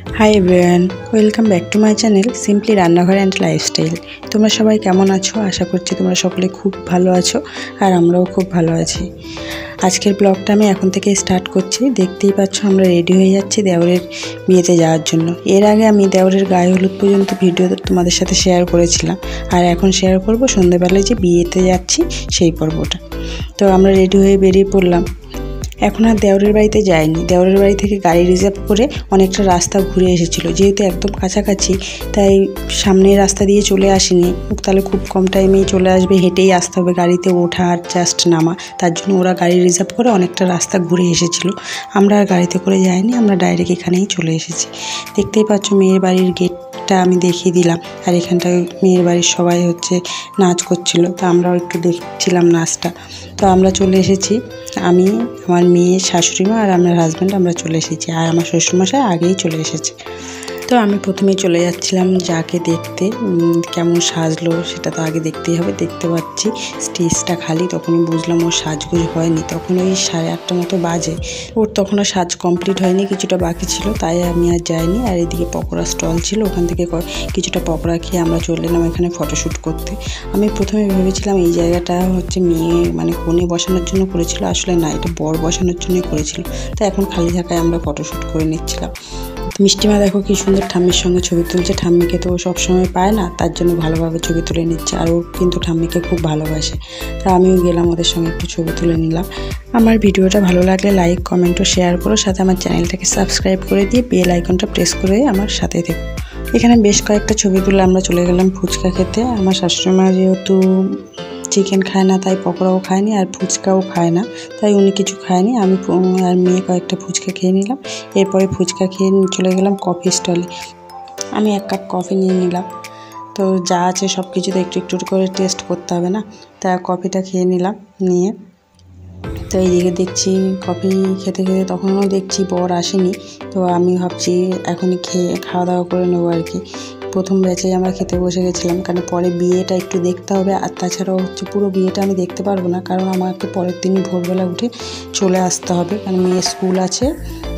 High everyone welcome back to my channel simply Rannaghar and lifestyle. तुम्हारा सबाई केमन आछो? आशा करछि तुम्हारा सकले खूब भालो आछो और आमराओ खूब भालो आछि। आजकेर ब्लगटा आमि एखन थेके स्टार्ट करछि। देखतेई पाচ্ছো आमरा रेडी हये जाচ্ছি देवरेर बिয়েতে যাওয়ার জন্য। এর আগে আমি দেওরের গায়ে হলুদ পর্যন্ত ভিডিও তোমাদের সাথে শেয়ার করেছিলাম আর এখন শেয়ার করব সন্ধ্যাবেলায় যে বিয়েতে যাচ্ছি সেই পর্বটা। তো আমরা রেডি হয়ে বেরিয়ে পড়লাম। এখন আর দেওরের বাড়িতে যাইনি, দেওরের বাড়ি থেকে গাড়ি রিজার্ভ করে অনেকটা রাস্তা ঘুরে এসেছিলো, যেহেতু একদম কাছাকাছি তাই সামনের রাস্তা দিয়ে চলে আসিনি। তাহলে খুব কম টাইমেই চলে আসবে, হেঁটেই আসতে হবে, গাড়িতে ওঠা আর জাস্ট নামা। তার জন্য ওরা গাড়ি রিজার্ভ করে অনেকটা রাস্তা ঘুরে এসেছিলো। আমরা আর গাড়িতে করে যাইনি, আমরা ডাইরেক্ট এখানেই চলে এসেছি। দেখতেই পাচ্ছ মেয়ের বাড়ির গেটটা আমি দেখিয়ে দিলাম আর এখানটায় মেয়ের বাড়ির সবাই নাচ করছিল, তো আমরাও একটু দেখছিলাম নাচটা। তো আমরা চলে এসেছি, আমি আমার মেয়ে শাশুড়িমা আর আমার হাজব্যান্ড আমরা চলে এসেছি আর আমার শ্বশুরমশাই আগেই চলে এসেছে। তো আমি প্রথমেই চলে যাচ্ছিলাম যাকে দেখতে, কেমন সাজলো সেটা তো আগে দেখতেই হবে। দেখতে পাচ্ছি স্টেজটা খালি, তখনই বুঝলাম ওর সাজগোজ হয়নি। তখন ওই 8:30 মতো বাজে, ওর তখনও সাজ কমপ্লিট হয়নি, কিছুটা বাকি ছিল, তাই আমি আর যাইনি। আর এদিকে পকোড়া স্টল ছিল, ওখান থেকে কিছুটা পকোড়া খেয়ে আমরা চলে এলাম এখানে ফটোশ্যুট করতে। আমি প্রথমে ভেবেছিলাম এই জায়গাটা মেয়ে কনে বসানোর জন্য করেছিল, আসলে না, এটা বর বসানোর জন্যই করেছিল। তো এখন খালি থাকায় আমরা ফটোশ্যুট করে নিচ্ছিলাম। মিষ্টিমা দেখো কি সুন্দর ঠাম্মির সঙ্গে ছবি তুলছে। ঠাম্মিকে তো ও সবসময় পায় না, তার জন্য ভালোভাবে ছবি তুলে নিচ্ছে আর ও কিন্তু ঠাম্মিকে খুব ভালোবাসে। তা আমিও গেলাম ওদের সঙ্গে একটু ছবি তুলে নিলাম। আমার ভিডিওটা ভালো লাগলে লাইক কমেন্ট ও শেয়ার করো, সাথে আমার চ্যানেলটাকে সাবস্ক্রাইব করে দিয়ে বেল আইকনটা প্রেস করে আমার সাথে থেকো। এখানে বেশ কয়েকটা ছবি তুলে আমরা চলে গেলাম ফুচকা খেতে। আমার শাশুড়িমা যেহেতু চিকেন খায় না তাই পকোড়াও খায়নি আর ফুচকাও খায় না, তাই উনি কিছু খায়নি। আমি আর মেয়ে কয়েকটা ফুচকা খেয়ে নিলাম। এরপরে ফুচকা খেয়ে চলে গেলাম কফি স্টলে। আমি 1 কাপ কফি নিয়ে নিলাম। তো যা আছে সব কিছুতে একটু একটু করে টেস্ট করতে হবে না, তা কফিটা খেয়ে নিলাম। নিয়ে তো এইদিকে দেখছি কফি খেতে খেতে তখনও দেখছি বর আসেনি। তো আমি ভাবছি এখনই খাওয়া দাওয়া করে নেবো আর কি। প্রথম ব্যাচেই আমরা খেতে বসে গেছিলাম, কারণ পরে বিয়েটা একটু দেখতে হবে। আর তাছাড়াও পুরো বিয়েটা আমি দেখতে পারবো না, কারণ আমাকে পরের দিনই ভোরবেলা উঠে চলে আসতে হবে, কারণ মেয়ের স্কুল আছে,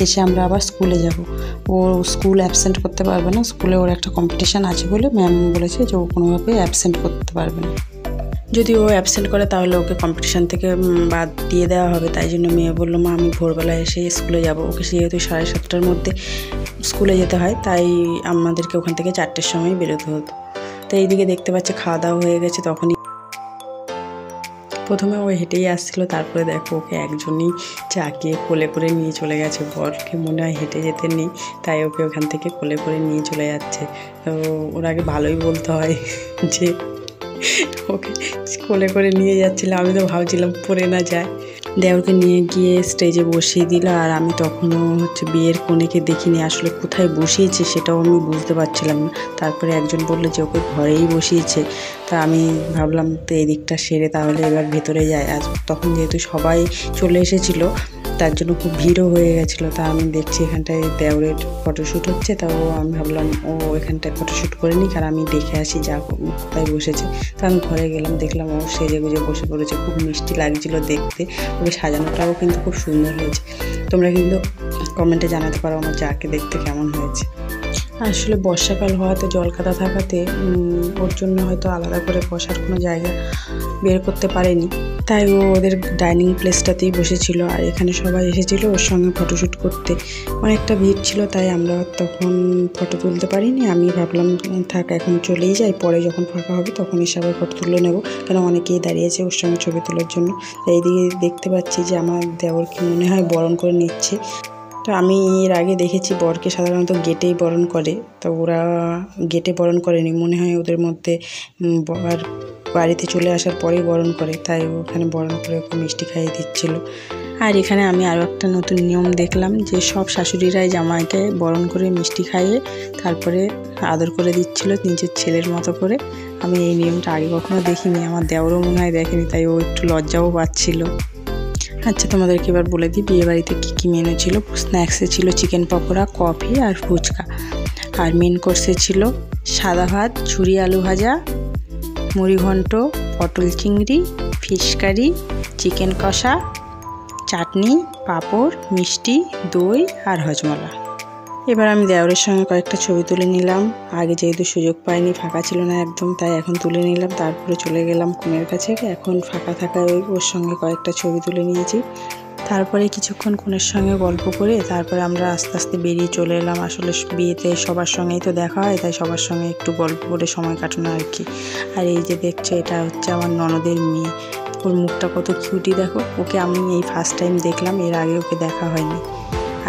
এসে আমরা আবার স্কুলে যাব। ও স্কুল অ্যাবসেন্ট করতে পারবে না, স্কুলে ওর একটা কম্পিটিশান আছে বলে ম্যাম বলেছে যে ও কোনোভাবে অ্যাবসেন্ট করতে পারবে না। যদি ও অ্যাবসেন্ট করে তাহলে ওকে কম্পিটিশান থেকে বাদ দিয়ে দেওয়া হবে। তাই জন্য মেয়ে বললো মা আমি ভোরবেলা এসে স্কুলে যাব। ওকে যেহেতু 7:30টার মধ্যে স্কুলে যেতে হয়, তাই আমাদেরকে ওখান থেকে 4টের সময় বেরোতে হতো। তো এইদিকে দেখতে পাচ্ছি খাওয়া দাওয়া হয়ে গেছে। তখনই প্রথমে ও হেঁটেই আসছিলো, তারপরে দেখো ওকে একজনই চাকিয়ে কোলে করে নিয়ে চলে গেছে। বরকে মনে হয় হেঁটে যেতে নেই, তাই ওকে ওখান থেকে কোলে করে নিয়ে চলে যাচ্ছে। তো ওর আগে ভালোই বলতে হয় যে ওকে কোলে করে নিয়ে যাচ্ছিলাম। আমি তো ভাবছিলাম পড়ে না যায়। দেওরকে নিয়ে গিয়ে স্টেজে বসিয়ে দিল আর আমি তখনও বিয়ের কনেকে দেখিনি, আসলে কোথায় বসিয়েছে সেটাও আমি বুঝতে পারছিলাম না। তারপরে একজন বললো যে ওকে ঘরেই বসিয়েছে। তা আমি ভাবলাম তো এই দিকটা সেরে তাহলে এবার ভেতরে যায়। আর তখন যেহেতু সবাই চলে এসেছিলো তার জন্য খুব ভিড়ও হয়ে গেছিলো। তা আমি দেখছি এখানটায় দেওরের ফটোশ্যুট হচ্ছে, তাও আমি ভাবলাম ও এখানটায় ফটোশ্যুট করে নিই, কারণ আমি দেখে আসি যা কোথায় বসেছে। তো আমি ঘরে গেলাম, দেখলাম ও সেজে গুজে বসে পড়েছে, খুব মিষ্টি লাগছিলো দেখতে। ওকে সাজানোটাও কিন্তু খুব সুন্দর হয়েছে। তোমরা কিন্তু কমেন্টে জানাতে পারো আমার যাকে দেখতে কেমন হয়েছে। আসলে বর্ষাকাল হওয়াতে জলকাদা থাকাতে ওর জন্য হয়তো আলাদা করে বসার কোনো জায়গা বের করতে পারেনি, তাই ও ওদের ডাইনিং প্লেসটাতেই বসেছিল। আর এখানে সবাই এসেছিলো ওর সঙ্গে ফটোশ্যুট করতে। অনেকটা ভিড় ছিল, তাই আমরা তখন ফটো তুলতে পারিনি। আমি ভাবলাম থাক এখন চলেই যাই, পরে যখন ফাঁকা হবে তখন এসে আবার ফটো তুলে নেবো, কেন অনেকেই দাঁড়িয়েছে ওর সঙ্গে ছবি তোলার জন্য। তাই এইদিকে দেখতে পাচ্ছি যে আমার দেওরকে মনে হয় বরণ করে নিচ্ছে। তো আমি এর আগে দেখেছি বরকে সাধারণত গেটেই বরণ করে, তো ওরা গেটে বরণ করেনি, মনে হয় ওদের মধ্যে বর বাড়িতে চলে আসার পরেই বরণ করে, তাই ওখানে বরণ করে ওকে মিষ্টি খাইয়ে দিচ্ছিলো। আর এখানে আমি আরও একটা নতুন নিয়ম দেখলাম যে সব শাশুড়িরাই জামাইকে বরণ করে মিষ্টি খাইয়ে তারপরে আদর করে দিচ্ছিল নিজের ছেলের মতো করে। আমি এই নিয়মটা আগে কখনো দেখিনি, আমার দেওরও মনে হয় দেখেনি, তাই ও একটু লজ্জাও পাচ্ছিল। আচ্ছা তোমাদেরকে এবার বলে দিই বিয়েবাড়িতে কী কী মেনু ছিল। স্ন্যাক্সে ছিল চিকেন পকোড়া, কফি আর ফুচকা। আর মেন কোর্সে ছিল সাদা ভাত, ঝুরি আলু ভাজা, মুড়ি ঘন্ট, পটল চিংড়ি, ফিশ কারি, চিকেন কষা, চাটনি, পাঁপড়, মিষ্টি, দই আর হজমলা। এবার আমি দেওরের সঙ্গে কয়েকটা ছবি তুলে নিলাম। আগে যেহেতু সুযোগ পাইনি, ফাঁকা ছিল না একদম, তাই এখন তুলে নিলাম। তারপরে চলে গেলাম কনের কাছে। এখন ফাঁকা থাকায় ওর সঙ্গে কয়েকটা ছবি তুলে নিয়েছি। তারপরে কিছুক্ষণ কনের সঙ্গে গল্প করে তারপরে আমরা আস্তে আস্তে বেরিয়ে চলে এলাম। আসলে বিয়েতে সবার সঙ্গেই তো দেখা হয়, তাই সবার সঙ্গে একটু গল্প করে সময় কাটানো আর কি। আর এই যে দেখছো, এটা হচ্ছে আমার ননদের মেয়ে। ওর মুখটা কত কিউটি দেখো। ওকে আমি এই ফার্স্ট টাইম দেখলাম, এর আগে ওকে দেখা হয়নি।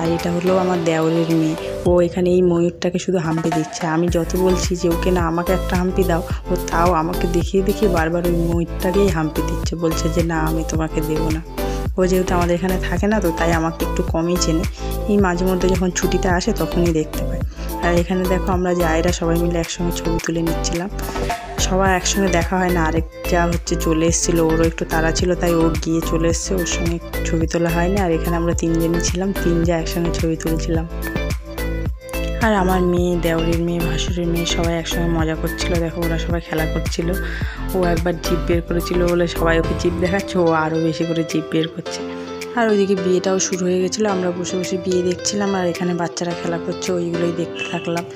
আর এটা হলো আমার দেওরের মেয়ে। ও এখানে এই ময়ূরটাকে শুধু হাম্পি দিচ্ছে। আমি যত বলছি যে ওকে না আমাকে একটা হাম্পি দাও, ও তাও আমাকে দেখিয়ে দেখিয়ে বারবার ওই ময়ূরটাকেই হাম্পি দিচ্ছে, বলছে যে না আমি তোমাকে দেবো না। ও যেহেতু আমাদের এখানে থাকে না, তো তাই আমাকে একটু কমই চেনে। এই মাঝে মধ্যে যখন ছুটিতে আসে তখনই দেখতে পাই। আর এখানে দেখো আমরা জায়েরা সবাই মিলে একসঙ্গে ছবি তুলে নিচ্ছিলাম। সবার একসঙ্গে দেখা হয় না। আরেক যা হচ্ছে চলে এসেছিলো, ওরও একটু তাড়া ছিল, তাই ও গিয়ে চলে এসছে, ওর সঙ্গে ছবি তোলা হয়নি। আর এখানে আমরা তিনজনই ছিলাম, তিন যা একসঙ্গে ছবি তুলছিলাম। আর আমার মেয়ে, দেওরের মেয়ে, ভাসুরের মেয়ে সবাই একসঙ্গে মজা করছিল। দেখো ওরা সবাই খেলা করছিল। ও একবার জিভ বের করেছিল বলে সবাই ওকে জিভ দেখাচ্ছে, ও আরও বেশি করে জিভ বের করছে। আর ওইদিকে বিয়েটাও শুরু হয়ে গেছিলো। আমরা বসে বসে বিয়ে দেখছিলাম, আর এখানে বাচ্চারা খেলা করছে, ওইগুলোই দেখতে থাকলাম।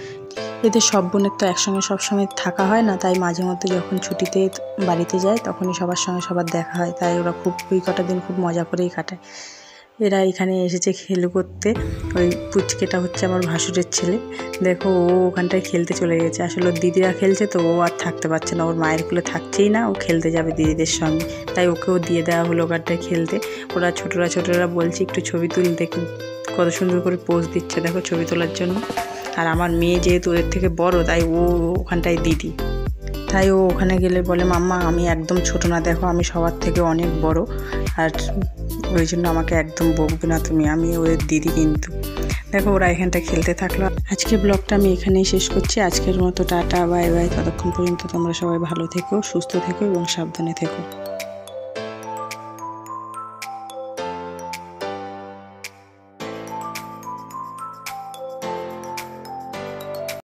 এদের সব বোনের তো একসঙ্গে সবসময় থাকা হয় না, তাই মাঝে মধ্যে যখন ছুটিতে বাড়িতে যায় তখনই সবার সঙ্গে সবার দেখা হয়। তাই ওরা খুব ওই কটা দিন খুব মজা করেই কাটায়। এরা এখানে এসেছে খেলু করতে। ওই পুচকেটা হচ্ছে আমার ভাসুরের ছেলে। দেখো ও ওখানটায় খেলতে চলে গেছে। আসলে ওর দিদিরা খেলছে, তো ও আর থাকতে পারছে না, ওর মায়ের কোলে থাকছেই না, ও খেলতে যাবে দিদিদের সঙ্গে। তাই ওকেও দিয়ে দেওয়া হলো ওখানটায় খেলতে। ওরা ছোটরা বলছে একটু ছবি তুলতে, কত সুন্দর করে পোজ দিচ্ছে দেখো ছবি তোলার জন্য। আর আমার মেয়ে যেহেতু ওদের থেকে বড়, তাই ও ওখানটায় দিদি, তাই ও ওখানে গেলে বলে মাম্মা আমি একদম ছোট না, দেখো আমি সবার থেকে অনেক বড়, আর ওই জন্য আমাকে একদম বকবে না তুমি, আমি ওদের দিদি। কিন্তু দেখো ওরা এখানটা খেলতে থাকলো। আজকের ব্লগটা আমি এখানেই শেষ করছি। আজকের মতো টাটা, বাই বাই। ততক্ষণ পর্যন্ত তোমরা সবাই ভালো থেকো, সুস্থ থেকো এবং সাবধানে থেকো।